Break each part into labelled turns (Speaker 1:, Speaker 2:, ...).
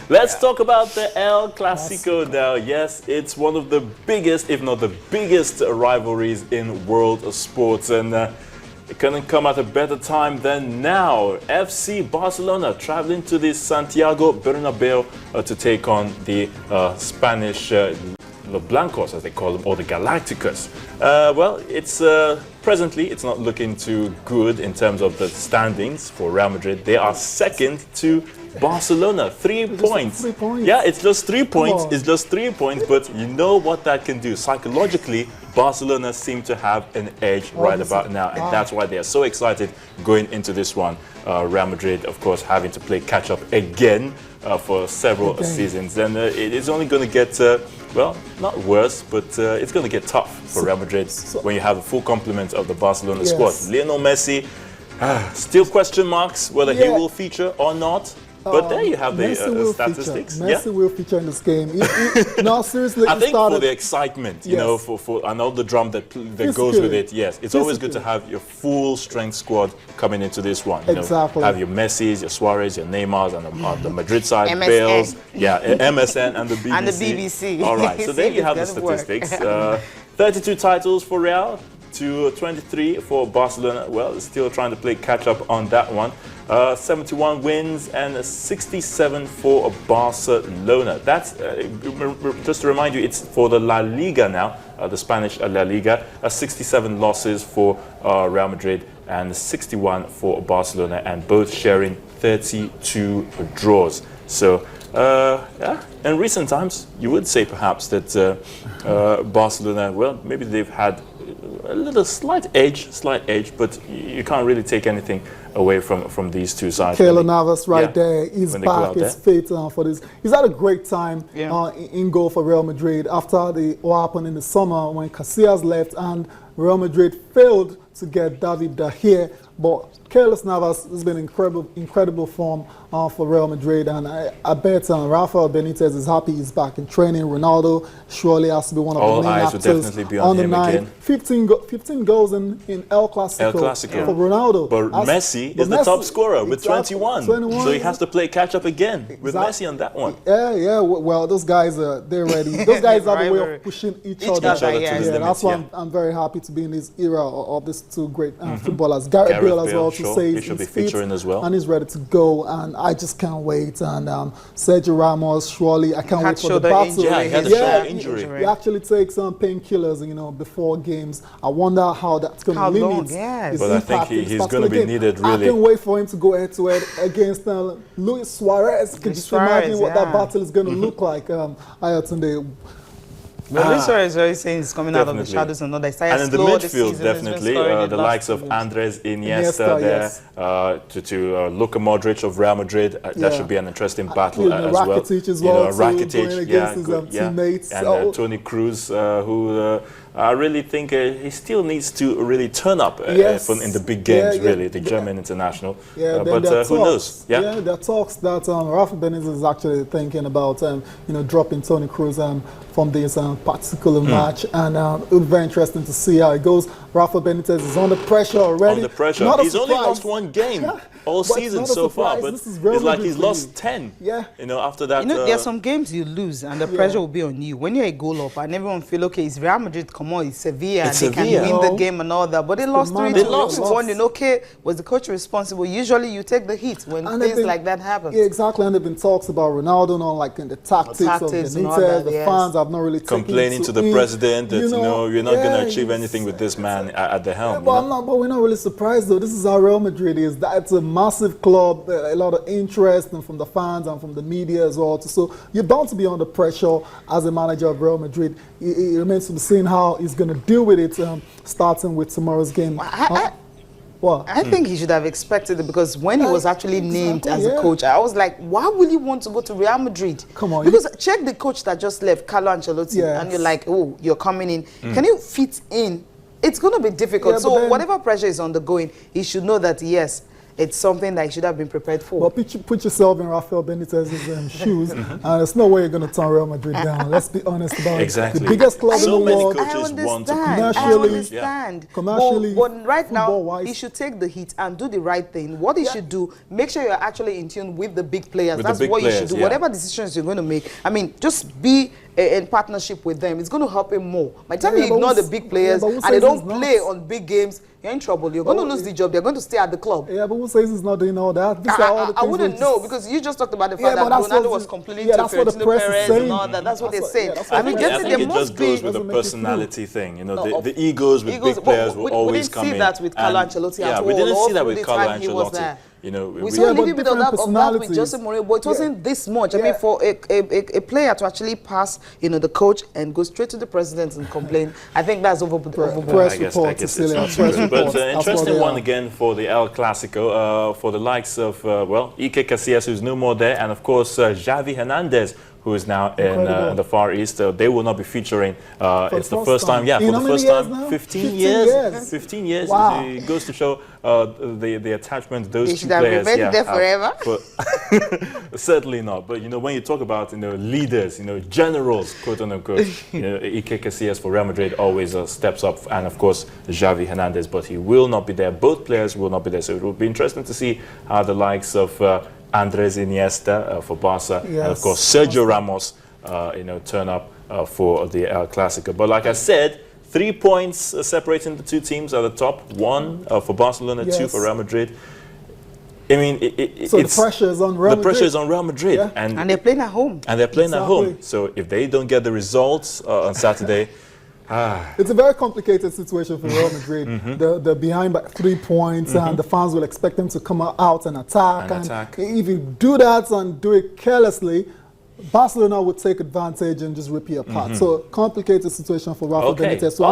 Speaker 1: Let's talk about the El Clasico now. Yes, it's one of the biggest, if not the biggest, rivalries in world sports. And it couldn't come at a better time than now. FC Barcelona traveling to the Santiago Bernabeu to take on the Spanish the Blancos, as they call them, or the Galacticos. Well, it's presently it's not looking too good in terms of the standings for Real Madrid. They are second to Barcelona, 3 points.
Speaker 2: 3 points.
Speaker 1: Yeah, it's just 3 points. It's just 3 points, but you know what that can do. Psychologically, Barcelona seem to have an edge right about now, and that's why they are so excited going into this one. Real Madrid, of course, having to play catch-up again for several seasons. And it is only going to get, well, not worse, but it's going to get tough for Real Madrid when you have a full complement of the Barcelona squad. Lionel Messi, still question marks whether he will feature or not. But there you have the statistics.
Speaker 2: Messi will feature in this game. No, seriously,
Speaker 1: I think for the excitement, you know, for and all the drum that goes with it. Yes, it's always good to have your full strength squad coming into this one. You know, have your Messi's, your Suarez, your Neymars, and on the Madrid side, Bales, MSN, and the BBC.
Speaker 3: And the BBC.
Speaker 1: All right, so there you have the statistics. 32 titles for Real to 23 for Barcelona. Well, still trying to play catch up on that one. 71 wins and 67 for Barcelona. That's just to remind you, it's for the La Liga now, the Spanish La Liga. 67 losses for Real Madrid and 61 for Barcelona, and both sharing 32 draws. So yeah, in recent times, you would say perhaps that Barcelona, well, maybe they've had a little slight edge, but you can't really take anything away from these two sides.
Speaker 2: Keylor Navas there, he's back, he's fit for this. He's had a great time in goal for Real Madrid after what happened in the summer when Casillas left and Real Madrid failed to get David De Gea. But Keylor Navas has been incredible form for Real Madrid, and I bet Rafa Benitez is happy he's back in training. Ronaldo surely has to be one of the main actors on the night. 15 goals in El Clasico for Ronaldo.
Speaker 1: But Messi is the top scorer with 21. So he has to play catch up again with Messi on that one.
Speaker 2: Yeah. Well, those guys they're ready. Those guys have a way of pushing each other. That's why I'm very happy to be in this era of these two great footballers. Gareth Bale as well, to say
Speaker 1: he should be featuring as well,
Speaker 2: and he's ready to go. And I just can't wait. And Sergio Ramos, surely I can't wait for the battle.
Speaker 1: Yeah, he had a shoulder injury.
Speaker 2: He actually takes some painkillers, you know, before games. I wonder how that's going to limit his
Speaker 1: But
Speaker 2: impact.
Speaker 1: I think he's going to be needed, really.
Speaker 2: I can't wait for him to go head-to-head against Luis Suarez. Can you just imagine what that battle is going to look like? Ayatunde.
Speaker 3: Well, Luis Suarez is always saying he's coming out of the shadows and all that.
Speaker 1: And in the midfield, definitely, the likes of Andres Iniesta there, to Luka Modric of Real Madrid. That should be an interesting battle as well.
Speaker 2: Rakitic as well,
Speaker 1: Rakitic,
Speaker 2: against his teammates.
Speaker 1: And Toni Kroos, who I really think he still needs to really turn up in the big games, really, the German international. But who knows?
Speaker 2: There are talks that Rafa Benitez is actually thinking about, dropping Toni Kroos from this particular match, and it would be very interesting to see how it goes. Rafa Benitez is under pressure already.
Speaker 1: Under pressure. He's only lost one game all season so far, but it's like he's lost 10. After that.
Speaker 3: There are some games you lose, and the pressure will be on you. When you're a goal up, and everyone feel, okay, it's Real Madrid, come on, it's Sevilla, and they can win the game and all that. But they lost 3-2. They lost. Wondering, okay, was the coach responsible? Usually you take the hit when things like that happen.
Speaker 2: Yeah, exactly. And there have been talks about Ronaldo, like in the tactics of Benitez. The fans have not really
Speaker 1: complaining to the president that you're not going to achieve anything with this man at the helm.
Speaker 2: But we're not really surprised though. This is how Real Madrid is. That's a massive club, a lot of interest and from the fans and from the media as well. So you're bound to be under pressure as a manager of Real Madrid. It remains to be seen how he's going to deal with it, starting with tomorrow's game.
Speaker 3: I think he should have expected it, because when he was actually named as a coach, I was like, why will you want to go to Real Madrid?
Speaker 2: Come on.
Speaker 3: Because check the coach that just left, Carlo Ancelotti, and you're like, oh, you're coming in. Can you fit in? It's going to be difficult. So whatever pressure is undergoing, he should know that, yes, it's something that you should have been prepared for.
Speaker 2: Well, put yourself in Rafael Benitez's shoes, and there's no way you're going to turn Real Madrid down. Let's be honest about it. The biggest club in the world.
Speaker 3: I understand.
Speaker 2: Commercially,
Speaker 3: but right now,
Speaker 2: wise,
Speaker 3: he should take the hit and do the right thing. What he should do, make sure you're actually in tune with the big players. That's what you should do. Whatever decisions you're going to make, I mean, just be in partnership with them. It's going to help him more. By the time you ignore the big players and they don't play on big games, you're in trouble. You're going to lose the job. They're going to stay at the club.
Speaker 2: Yeah, but who says he's not doing all that?
Speaker 3: I wouldn't know, because you just talked about the fact that Ronaldo was complaining to Florentino Perez and all that. That's what they say.
Speaker 1: I think it just goes with the personality thing. You know, the egos with big players will always come in.
Speaker 3: We didn't see that with Carlo Ancelotti at all.
Speaker 1: Yeah, we didn't see that with Carlo Ancelotti. You know,
Speaker 3: we saw a little bit of that with Jose Mourinho, but it wasn't this much. I mean, for a player to actually pass, you know, the coach and go straight to the president and complain, I think that's overboard.
Speaker 1: I guess it's but interesting one again for the El Clasico, for the likes of, well, Iker Casillas, who's no more there, and of course Xavi Hernandez, who is now in the Far East. They will not be featuring. It's the first time. Yeah, for the first time. 15 years. 15 years.
Speaker 2: Wow.
Speaker 1: It goes to show the attachment those two players.
Speaker 3: Should have been there forever.
Speaker 1: Certainly not. But you know, when you talk about leaders, generals, quote unquote, Iker Casillas for Real Madrid always steps up, and of course Xavi Hernandez. But he will not be there. Both players will not be there. So it will be interesting to see how the likes of Andres Iniesta for Barca, and of course Sergio Ramos, turn up for the El Clasico. But like I said, 3 points separating the two teams at the top. 1 for Barcelona, 2 for Real Madrid. I mean,
Speaker 2: the pressure is on Real Madrid.
Speaker 1: The pressure is on Real Madrid,
Speaker 3: and they're playing at home.
Speaker 1: And they're playing at home. So if they don't get the results on Saturday.
Speaker 2: It's a very complicated situation for Real Madrid. They're behind by 3 points, and the fans will expect them to come out and attack. And if you do that and do it carelessly, Barcelona would take advantage and just rip you apart. So complicated situation for Rafa Benitez. So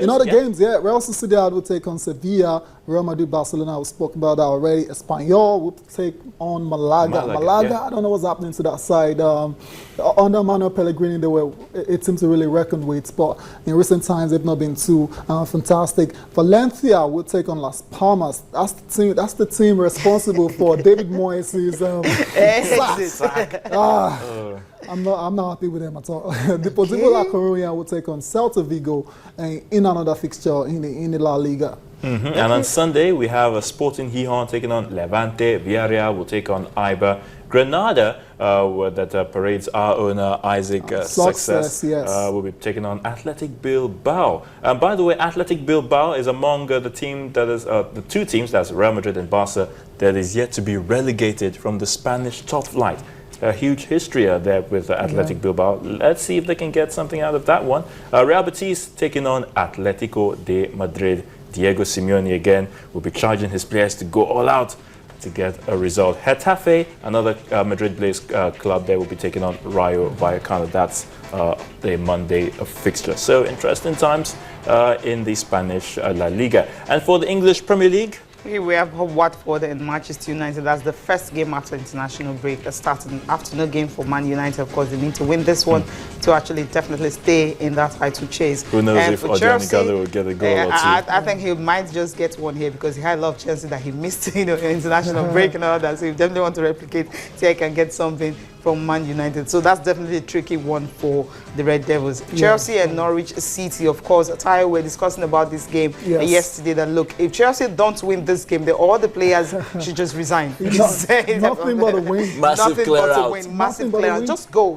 Speaker 2: in other games, Real Sociedad will take on Sevilla. Real Madrid, Barcelona, we spoke about that already. Espanyol will take on Malaga. I don't know what's happening to that side. Under Manuel Pellegrini, it seems to really reckon with, but in recent times they've not been too fantastic. Valencia will take on Las Palmas. That's the team responsible for David Moyes' sack. I'm not happy with them at all. Deportivo La Coruña will take on Celta Vigo in another fixture in the La Liga.
Speaker 1: And on Sunday, we have a Sporting Gijón taking on Levante. Villarreal will take on Eibar. Granada, that parades our owner Isaac Success, will be taking on Athletic Bilbao. And by the way, Athletic Bilbao is among the team that is the two teams, that's Real Madrid and Barca, that is yet to be relegated from the Spanish top flight. A huge history there with Athletic Bilbao. Let's see if they can get something out of that one. Real Betis taking on Atletico de Madrid. Diego Simeone again will be charging his players to go all out to get a result. Getafe, another Madrid-based club, there will be taking on Rayo Vallecano. That's the Monday fixture. So interesting times in the Spanish La Liga. And for the English Premier League,
Speaker 3: we have Watford and Manchester United. That's the first game after international break. That starts an afternoon game for Man United. Of course, they need to win this one to actually definitely stay in that title chase.
Speaker 1: Who knows if Odion Gallo will get a goal or two.
Speaker 3: I think he might just get one here because he had a lot of chances that he missed, international break and all that. So he definitely want to replicate, see if he can get something from Man United. So that's definitely a tricky one for the Red Devils. Chelsea and Norwich City, of course. Tayo, we're discussing about this game yesterday that, look, if Chelsea don't win this game, all the players should just resign.
Speaker 2: Nothing but a win.
Speaker 1: Massive clear out.
Speaker 3: Massive clear out.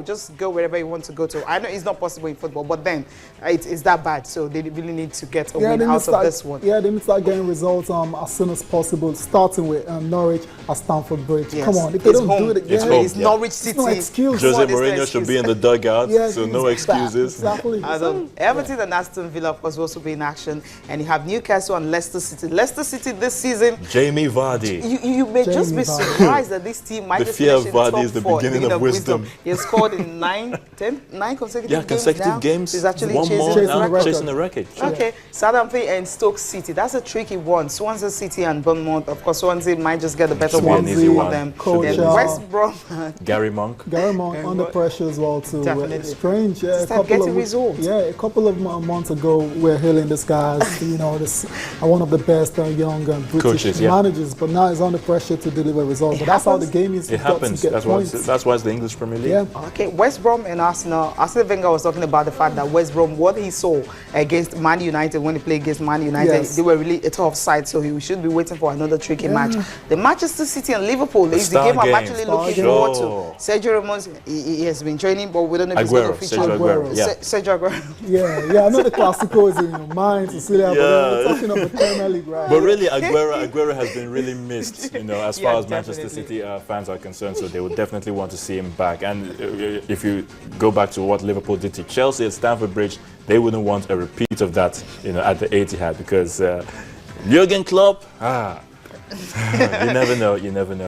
Speaker 3: Just go wherever you want to go to. I know it's not possible in football, but then it's that bad. So they really need to get a win out of this one.
Speaker 2: Yeah, they need to start getting results as soon as possible, starting with Norwich at Stamford Bridge. Come on, if they don't do it again,
Speaker 3: it's Norwich City.
Speaker 2: No excuse.
Speaker 1: Jose Mourinho should be in the dugout, so no excuses.
Speaker 2: Exactly.
Speaker 3: Everton and Aston Villa, of course, will also be in action. And you have Newcastle and Leicester City. Leicester City this season,
Speaker 1: Jamie Vardy.
Speaker 3: You may just be surprised that this team might just finish in the top 4.
Speaker 1: The fear of Vardy is the beginning of wisdom.
Speaker 3: He has scored in 9 consecutive games. He's actually
Speaker 1: chasing the record.
Speaker 3: Okay, Southampton and Stoke City. That's a tricky one. Swansea City and Bournemouth. Of course, Swansea might just get the better one for them.
Speaker 2: Coach,
Speaker 3: West Brom.
Speaker 1: Gary Monk. Monk.
Speaker 2: Gary Monk under pressure as well too.
Speaker 3: Definitely.
Speaker 2: It's strange. Yeah,
Speaker 3: a
Speaker 2: couple of months ago, we're hailing this guy as one of the best young British
Speaker 1: coaches,
Speaker 2: managers, but now he's under pressure to deliver results. But that's how the game is.
Speaker 1: It happens. That's why it's the English Premier League.
Speaker 2: Yeah.
Speaker 3: Okay, West Brom and Arsenal. Arsene Wenger was talking about the fact that West Brom, what he saw against Man United when he played against Man United, they were really a tough side, so he should be waiting for another tricky match. The Manchester City and Liverpool is the game I'm actually looking forward to. Sergio Ramos, he has been training, but we don't know if he's going to feature. Sergio Aguero.
Speaker 2: Yeah, I know the Clasico is in your mind, Cecilia, but we're talking of the Premier League, right?
Speaker 1: But really, Aguero has been really missed, as far as Manchester City fans are concerned, so they would definitely want to see him back. And if you go back to what Liverpool did to Chelsea at Stamford Bridge, they wouldn't want a repeat of that, at the Etihad, because Jurgen Klopp, you never know.